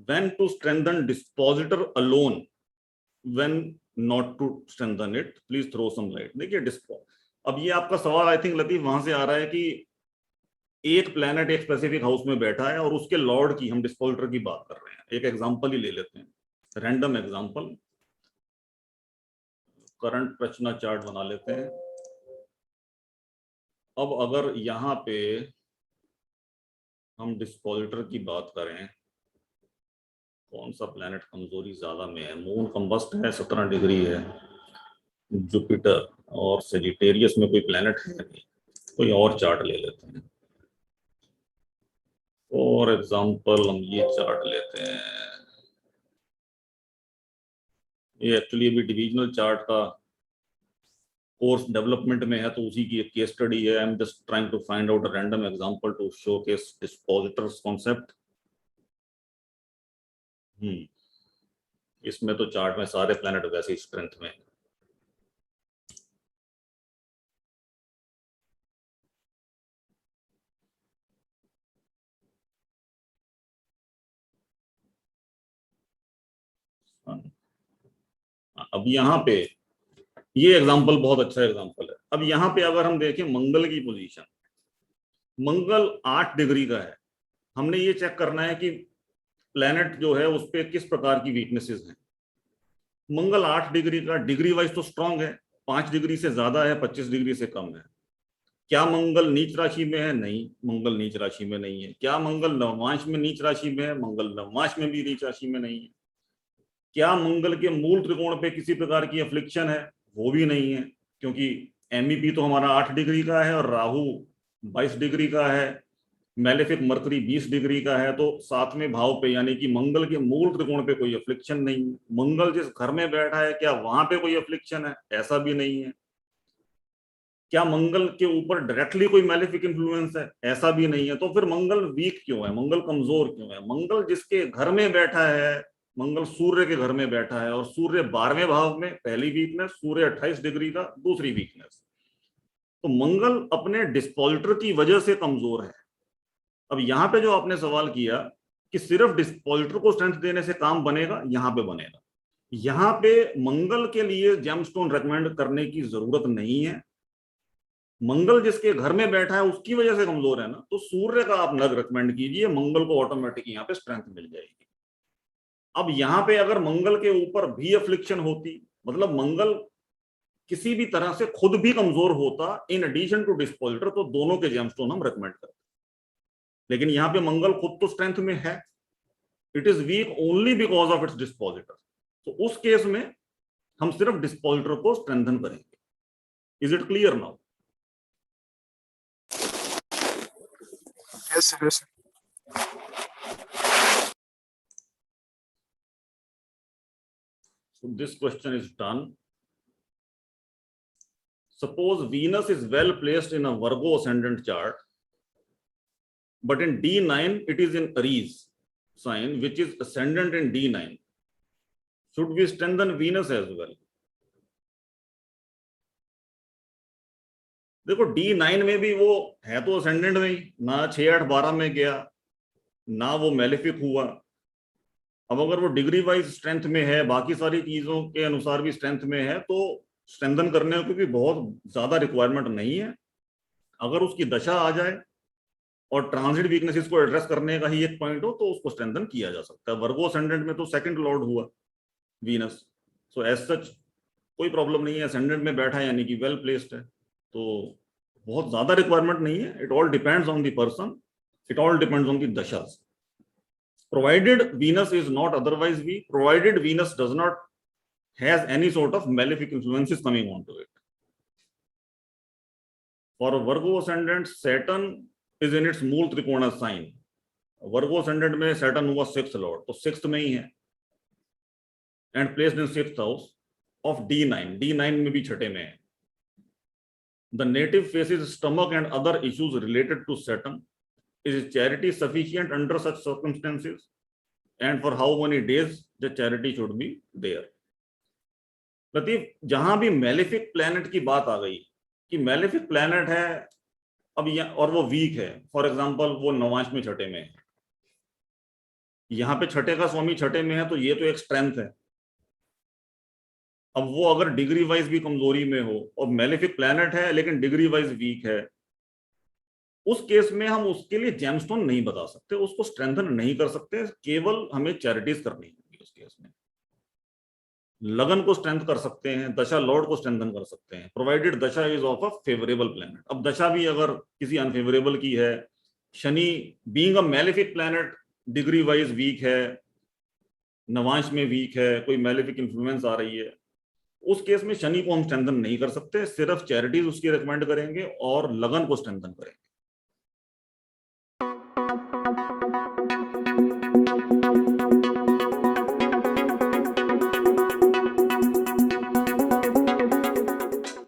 when to strengthen dispositor alone, when not to strengthen it, please throw some light। देखिए अब ये आपका सवाल आई थिंक लतीफ वहां से आ रहा है कि एक प्लैनेट एक स्पेसिफिक हाउस में बैठा है और उसके लॉर्ड की हम डिस्पोजिटर की बात कर रहे हैं। एक एग्जांपल ही ले लेते हैं, रैंडम एग्जांपल, करंट प्रश्न चार्ट बना लेते हैं। अब अगर यहाँ पे हम डिस्पोजिटर की बात करें, कौन सा प्लैनेट कमजोरी ज्यादा में है? मून कंबस्ट है, 17 डिग्री है, जुपिटर और सेजिटेरियस में कोई प्लैनेट है नहीं। कोई और चार्ट ले लेते हैं, फॉर एग्जांपल हम ये चार्ट लेते हैं। ये एक्चुअली अभी डिविजनल चार्ट का कोर्स डेवलपमेंट में है, तो उसी की एक केस स्टडी है। I am just trying to find out a random example to showcase dispositors concept. इसमें तो चार्ट में सारे प्लैनेट वैसे ही स्ट्रेंथ में। अब यहाँ पे ये एग्जांपल बहुत अच्छा एग्जांपल है। अब यहाँ पे अगर हम देखें मंगल की पोजीशन, मंगल 8 डिग्री का है। हमने ये चेक करना है कि प्लैनेट जो है उस पे किस प्रकार की वीकनेसेस हैं। मंगल 8 डिग्री का, डिग्री वाइज तो स्ट्रांग है, 5 डिग्री से ज्यादा है, 25 डिग्री से कम है। क्या मंगल नीच राशि में है? नहीं, मंगल नीच राशि में नहीं है। क्या मंगल नवमांश में नीच राशि में है? मंगल नवमांश में भी नीच राशि में नहीं है। क्या मंगल के मूल त्रिकोण पे किसी प्रकार की अफ्लिक्शन है? वो भी नहीं है, क्योंकि एमईपी तो हमारा 8 डिग्री का है और राहु 22 डिग्री का है, मैलेफिक मरकरी 20 डिग्री का है। तो 7वें भाव पे यानी कि मंगल के मूल त्रिकोण पे कोई अफ्लिक्शन नहीं है। मंगल जिस घर में बैठा है क्या वहां पे कोई अफ्लिक्शन है? ऐसा भी नहीं है। क्या मंगल के ऊपर डायरेक्टली कोई मैलेफिक इन्फ्लुएंस है? ऐसा भी नहीं है। तो फिर मंगल वीक क्यों है, मंगल कमजोर क्यों है? मंगल जिसके घर में बैठा है, मंगल सूर्य के घर में बैठा है और सूर्य 12वें भाव में, पहली वीकनेस, सूर्य 28 डिग्री का, दूसरी वीकनेस। तो मंगल अपने डिस्पोजिटर की वजह से कमजोर है। अब यहाँ पे जो आपने सवाल किया कि सिर्फ डिस्पोजिटर को स्ट्रेंथ देने से काम बनेगा, यहाँ पे बनेगा। यहाँ पे मंगल के लिए जेमस्टोन रेकमेंड करने की जरूरत नहीं है। मंगल जिसके घर में बैठा है उसकी वजह से कमजोर है ना, तो सूर्य का आप नग रेकमेंड कीजिए, मंगल को ऑटोमेटिक यहाँ पे स्ट्रेंथ मिल जाएगी। अब यहाँ पे अगर मंगल के ऊपर भी अफ्लिक्शन होती, मतलब मंगल किसी भी तरह से खुद भी कमजोर होता इन एडिशन टू डिस्पोजिटर, तो दोनों के जेमस्टोन हम रेकमेंड करते। लेकिन यहाँ पे मंगल खुद तो स्ट्रेंथ में है, it is weak only because of its dispositor. तो उस केस में हम सिर्फ डिस्पोजिटर को स्ट्रेंथन करेंगे। Is it clear now? Yes, sir. Yes, sir. So this question is done. Suppose Venus is well placed in a Virgo ascendant chart, but in D9 it is in Aries sign, which is ascendant in D9. Should we strengthen Venus as well? देखो D9 में भी वो है तो ascendant में ही, ना 6, 8, 12 में गया, ना वो मेलेफिक हुआ। अब अगर वो डिग्री वाइज स्ट्रेंथ में है, बाकी सारी चीजों के अनुसार भी स्ट्रेंथ में है, तो स्ट्रेंथन करने की भी बहुत ज्यादा रिक्वायरमेंट नहीं है। अगर उसकी दशा आ जाए और ट्रांजिट वीकनेसेस को एड्रेस करने का ही एक पॉइंट हो, तो उसको स्ट्रेंथन किया जा सकता है। वर्गो असेंडेंट में तो सेकंड लॉर्ड हुआ वीनस, सो एज सच कोई प्रॉब्लम नहीं है। असेंडेंट में बैठा है यानी कि वेल प्लेस्ड है, तो बहुत ज्यादा रिक्वायरमेंट नहीं है। It all depends on the person, it all depends on the dashas. Provided Venus is not otherwise weak, provided Venus does not has any sort of malefic influences coming onto it. For a Virgo ascendant, Saturn is in its मूल त्रिकोण sign. Virgo ascendant में Saturn हुआ 6th lord, तो 6th में ही है, and placed in 6th house of D9. D9 में भी छठे में है। The native faces stomach and other issues related to Saturn. Is charity sufficient under such circumstances? And for how many days the charity should be there? Latif, जहां भी malefic planet की बात आ गई कि मेलेफिक प्लैनेट है अब और वो वीक है, फॉर एग्जांपल वो नवांश में छठे में है, यहाँ पे छठे का स्वामी छठे में है तो ये तो एक स्ट्रेंथ है। अब वो अगर डिग्री वाइज भी कमजोरी में हो और मेलेफिक प्लैनेट है लेकिन डिग्री वाइज वीक है, उस केस में हम उसके लिए जेमस्टोन नहीं बता सकते, उसको स्ट्रेंथन नहीं कर सकते, केवल हमें चैरिटीज करनी होगी उस केस में। लगन को स्ट्रेंथ कर सकते हैं, दशा लॉर्ड को स्ट्रेंथन कर सकते हैं, प्रोवाइडेड दशा is of a favourable planet. अब दशा भी अगर किसी अनफेवरेबल की है, Shani being a malefic planet degree wise weak है, नवांश में वीक है, कोई मैलेफिक इन्फ्लुएंस आ रही है, उस केस में शनि को हम स्ट्रेंथन नहीं कर सकते, सिर्फ चैरिटीज उसकी रिकमेंड करेंगे और लगन को स्ट्रेंथन करेंगे।